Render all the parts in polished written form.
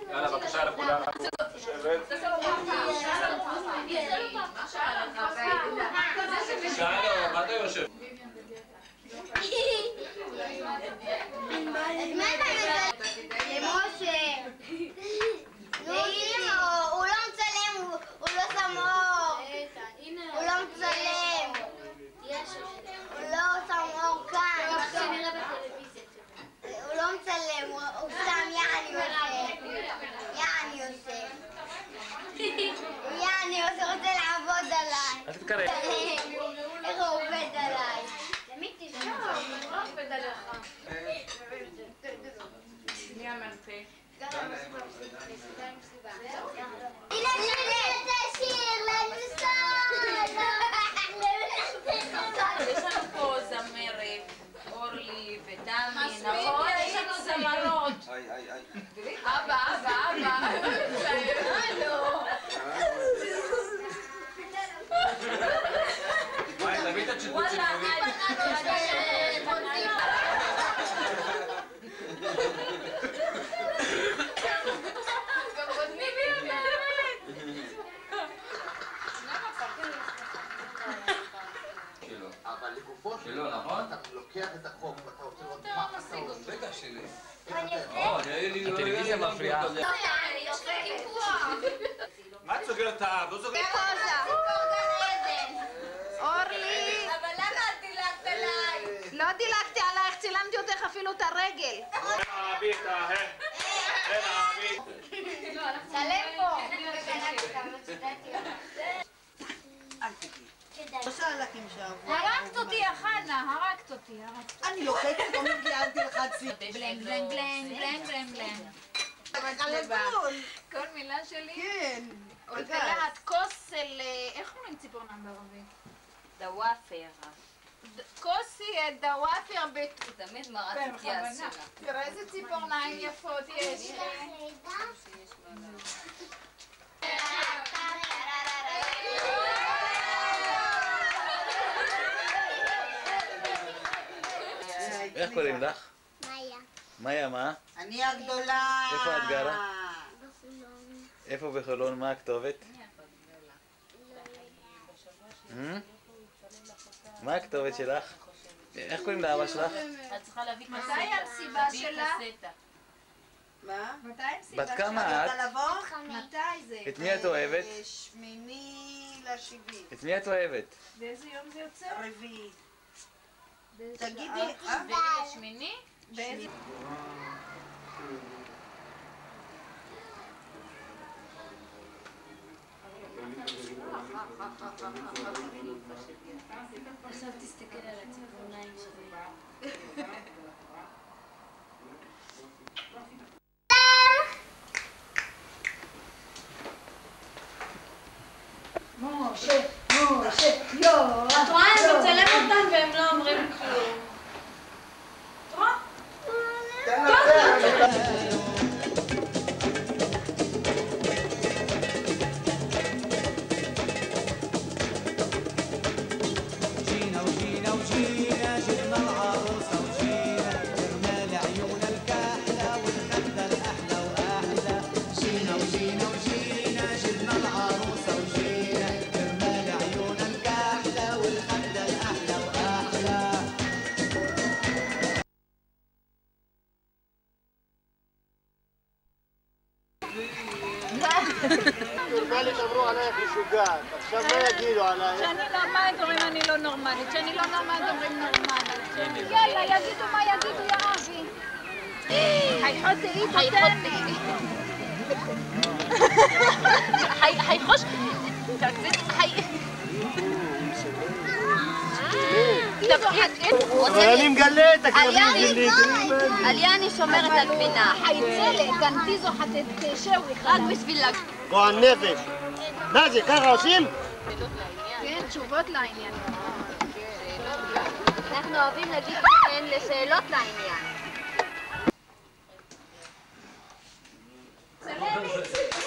יאללה, בבקשה לכולם. שלום, מה אתה יושב? למשה. הוא לא מצלם, הוא לא שם אור. הוא לא מצלם. הוא לא שם אור כאן. הוא לא מצלם, הוא סתם יעני עושה. יעני עושה, רוצה לעבוד עליי. אל תתקרב. איך הוא עובד עליי? למי תשמע? הוא לא עובד עליך. מי המנחה? הנה שיר, שיר, לנסות. יש לנו פה זמרת, אורלי ותמי, נכון? יש לנו זמרות. אבא. הלו. תביא את הציטוט של נורית. אבל לגופו שלו, נכון? אתה לוקח את החוק ואתה רוצה לראות מה אתה עושה. רגע שלי. הטלוויזיה מפריעה. מה את סוגרת את האב? לא סוגרת? אורלי. אבל למה את דילגת עליי? לא דילגתי עלייך, צילמתי אותך אפילו את הרגל. צלם פה. אל תגידי. עושה עלקים שעברו. הרגת אותי, חנה, הרגת אותי. אני לוחצת, לא מגיעה תלחצי. בלנג, בלנג, בלנג, בלנג, בלנג, בלנג. על הגבול. כל מילה שלי? כן. לקחת כוס של... איך אומרים ציפורניים בערבית? דוואפר. כוסי דוואפר בית... תמיד מראת יד שלה. תראה איזה ציפורניים יפות יש לי. איך קוראים לך? מאיה. מאיה מה? אני הגדולה. איפה את גרה? איפה בחולון? מה הכתובת? מה הכתובת שלך? איך קוראים לאבא שלך? את צריכה להביא קסטה. מתי המסיבה שלה? מה? מתי המסיבה בת כמה את את? רוצה לבוא? מתי זה? את מי את אוהבת? 8/7. את מי את אוהבת? באיזה יום זה יוצא? רביעי. באיזה תגידי, שמיני? באיזה... עכשיו תסתכל על הציפורניים שלי. משה, יואו. את רואה, אני מצלם אותם והם לא אומרים כלום. את רואה? נורמלית אמרו עלייך משוגעת, עכשיו מה יגידו עלייך? כשאני נורמלית אומרים אני לא נורמלית, כשאני לא נורמלית אומרים נורמלית. יאללה, יגידו מה יגידו, יא אבי. حيحط حيخش אבל אני מגלה את הכלבים שלי. אליאני שומרת על פינה. حيتسلق كان حتتشوي רק בשביל גועל נפש. מה זה, ככה עושים? כן, תשובות לעניין. אנחנו אוהבים להגיד כן לשאלות לעניין. צלם איציק.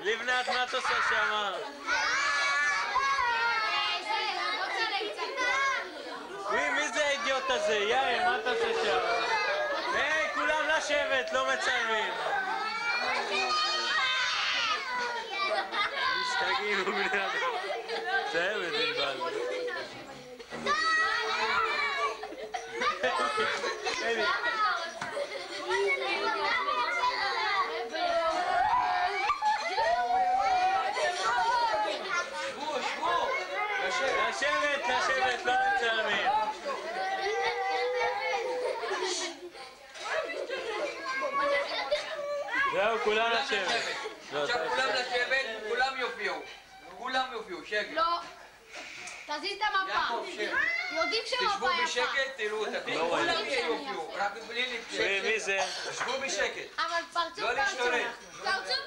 לבנת, מה את עושה שם? מי זה האידיוט הזה? יאיר, מה אתה עושה שם? היי, כולם לשבת, לא מצלמים. משתגעים בני אדם. זה מבלבל. אלי. לשבת, לא מצלמים. זהו, כולם לשבת. עכשיו כולם לשבת, כולם יופיעו. כולם יופיעו, שקט. לא. תזיז את המפה. יודעים שמפה תשבו יפה. בשקט, תראו אותה. כולם יופיעו, רק בלי להתקדם. מי זה? תשבו בשקט. אבל פרצוף לא להשתולל. פרצוף.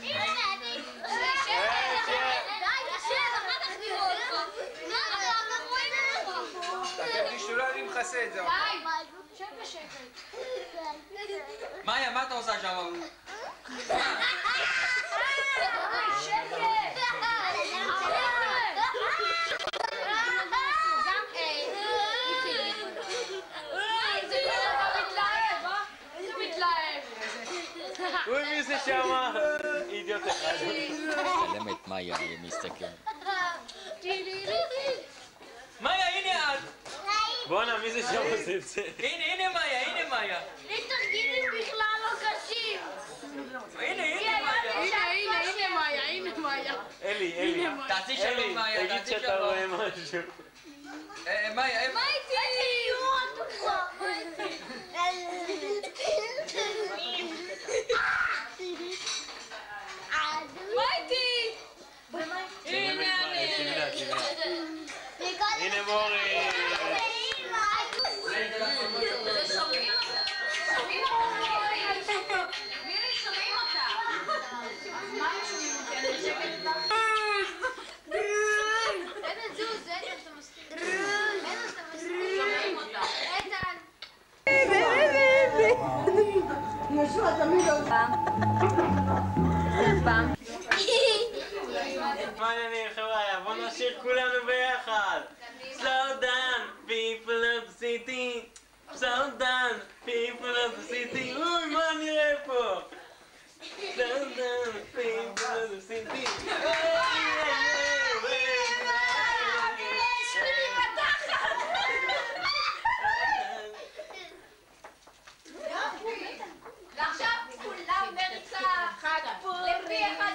הנה אני. אתם תשתולו, אני מכסה את זה. שב בשקט. מאיה, מה אתה עושה שם? אוי, מי זה שמה? אידיוט אחד. צלם את מאיה, אני מסתכל. מאיה, הנה את! בואנה, מי זה שם עושה את זה? הנה מאיה. לי תרגילים בכלל לא קשים. הנה מאיה. הנה מאיה. אלי. תעשי שלום מאיה, תגיד שאתה רואה משהו. מאיה, איפה? מה איתי? הנה מורי. מה העניינים חבר'ה? בוא נשיר כולנו ביחד. Slow down, people of the city. Slow down, people of the city. אוי, מה נראה פה? Slow down, people of the city. ועכשיו כולם בריצה, חג לפי אחד.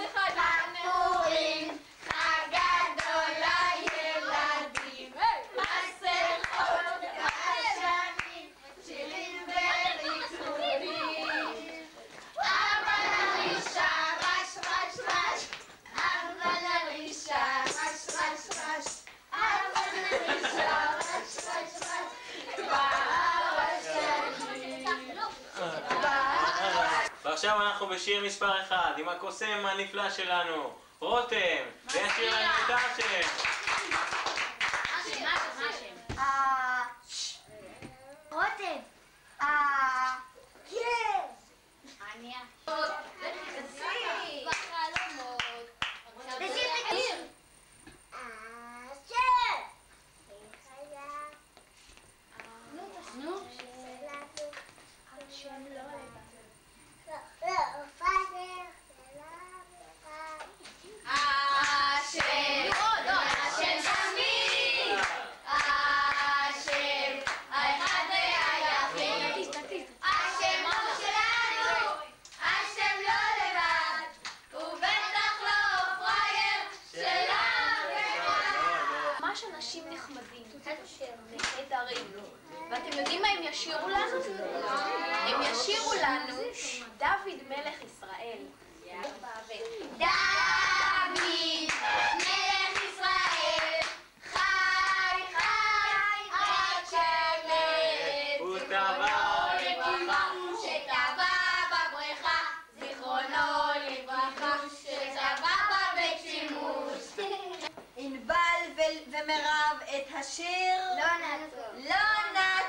פורים, חג גדול לילדים, מסכות השנים, שירים וריקודים. אבל הרישה רש רש רש, אבל הרישה רש רש רש, אבל הרישה רש רש רש, כבר השנים. ועכשיו אנחנו בשיר מספר 1 עם הקוסם הנפלא שלנו, רותם, וישיר לנו את השם. רותם. כן. עניה. ישירו לנו? הם ישירו לנו דוד מלך ישראל. דוד מלך ישראל, חי חי עד שמת. הוא טבע לברכה, שטבע בבריכה, זיכרונו לברכה, שטבע בבית שימוש. ענבל ומירב את השיר לא נעצור.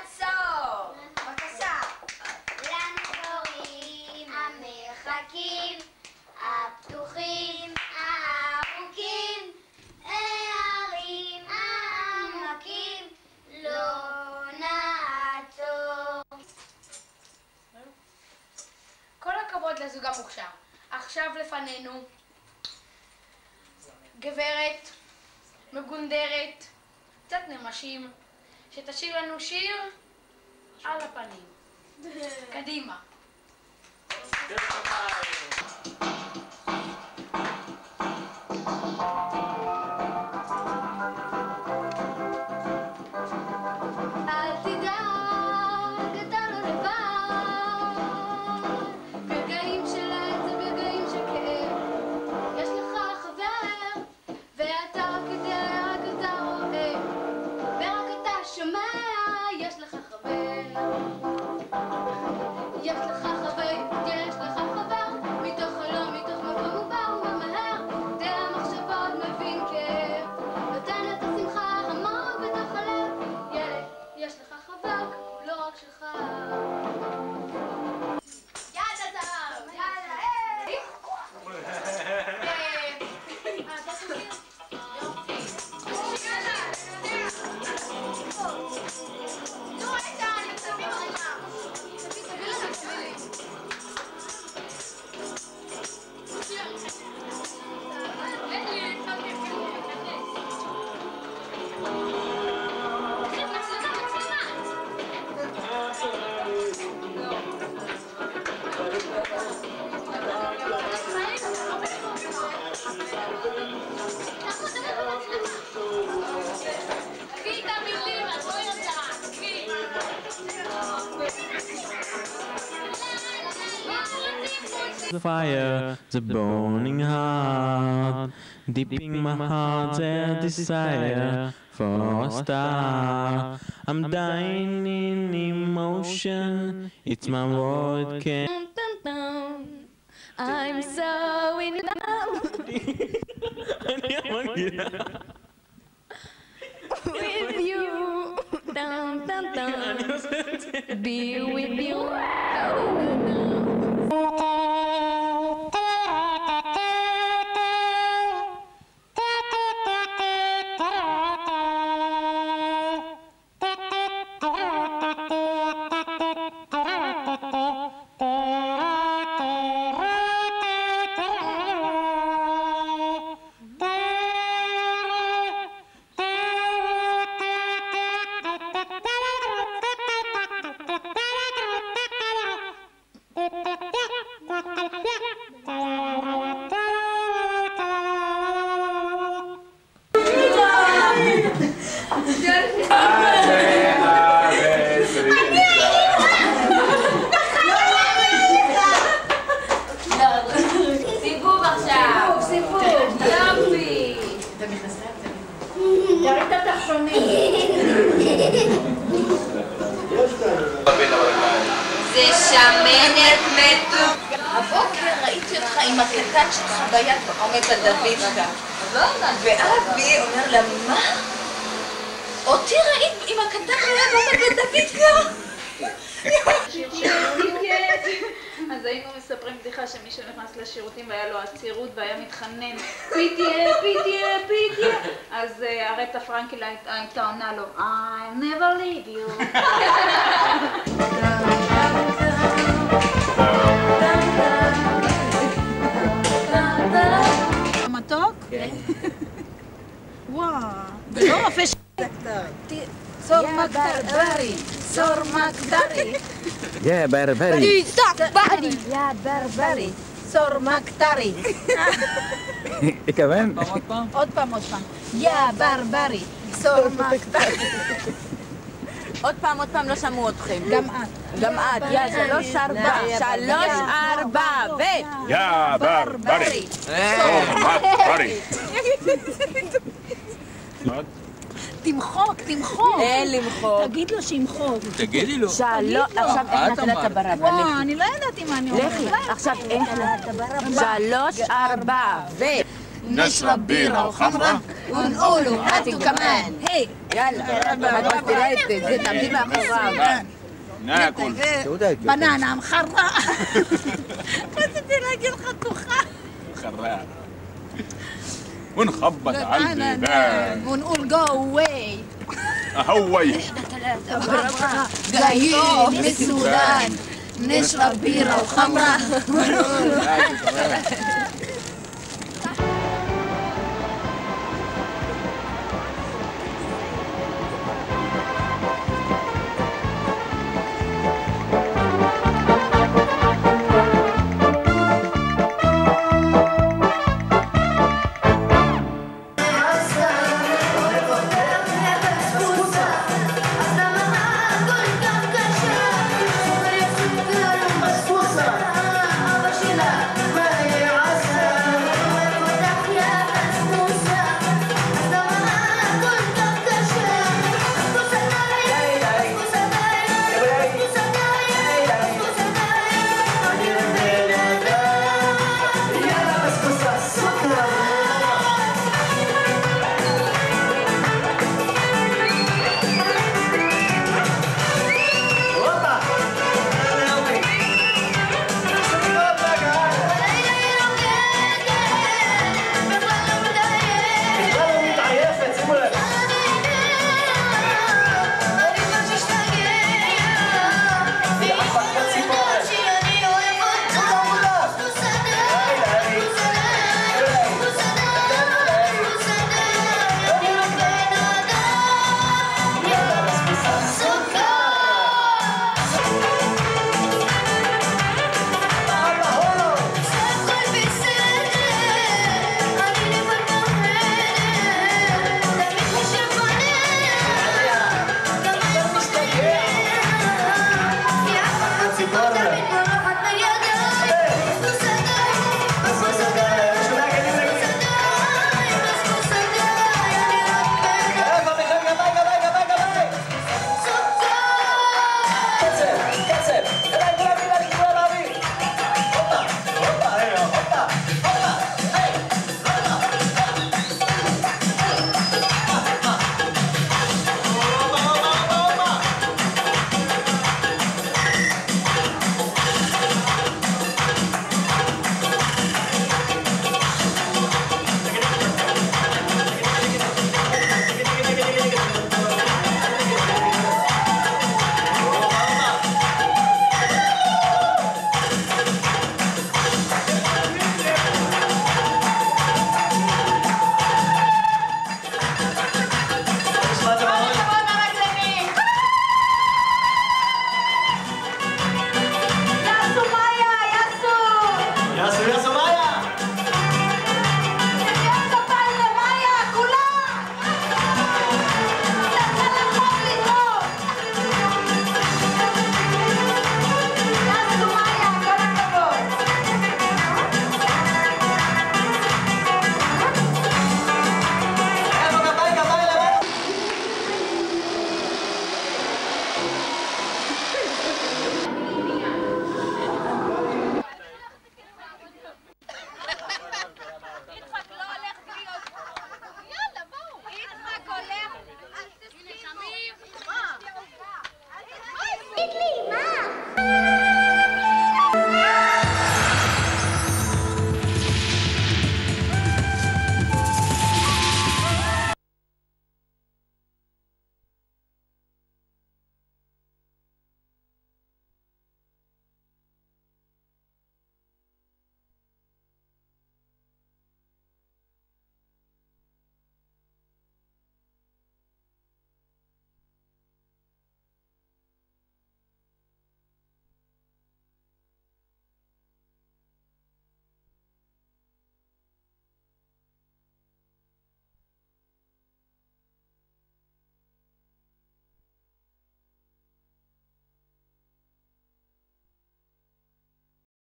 בבקשה. לנו קוראים המרחקים הפתוחים הארוכים, הערים העמקים, לא נעצור. כל הכבוד לזוג המוכשר. עכשיו לפנינו גברת מגונדרת, קצת נמשים, שתשאיר לנו שיר על הפנים. קדימה. אל תדאג, אתה לא לבד. ברגעים של עצב, ברגעים של כאב, יש לך חבר, ואתה רק יודע, רק אתה רואה, ורק אתה שומע, יש לך חבר. יש לך חבר, יש לך חבר, מתוך חלום, מתוך מקום הוא בא וממהר, יודע מחשבות, מבין כאב, נותן את השמחה עמוק בתוך הלב. ילד, יש לך חבר, לא רק שלך. יאללה זהב, יאללה, The fire, the burning heart, deep in my heart there's desire for a star. I'm dying in emotion, it's my word can. I'm so in love with you. Dun, dun, dun. Be with you. זה שמנת מתוק. הבוקר ראיתי אותך עם הקטן שלך ביד עומד בדוידקה. ואבי אומר לה, מה? אותי ראית עם הקטן ביד עומד בדוידקה? אז היינו מספרים בדיחה שמישהו נכנס לשירותים והיה לו עצירות והיה מתחנן פיתיה, פיתיה, פיתיה. אז ארטה פרנקל הייתה עונה לו I'll never leave you. מתוק? כן. וואו. ולא רופא סור מקדרי. סור מקדרי. יא ברברי. יא ברברי. סור מקדרי. התכוון? עוד פעם. יא ברברי. סור מקדרי. עוד פעם, לא שמעו אתכם. גם את. גם את, יא, 3, 4. 3, 4, ו... יא ברברי. ברברי. תמחוק. אין למחוק. תגיד לו שימחוק. תגידי לו. עכשיו איך נתת את הברבה? וואו, אני לא ידעתי מה אני אומרת. לכי, עכשיו איך נתת? 3, 4, ו... נשרב בירה וחמרה. ונقولו, אתם כמן. היי. יאללה, את מסתירה את זה, תעמדי מאחוריו. נאכול. בננה מחרה. רציתי להגיד חתוכה. חרה. ونخبط على البيبان ونقول جو واي. أهوي. جايين من السودان نشرب بيرة وخمرة.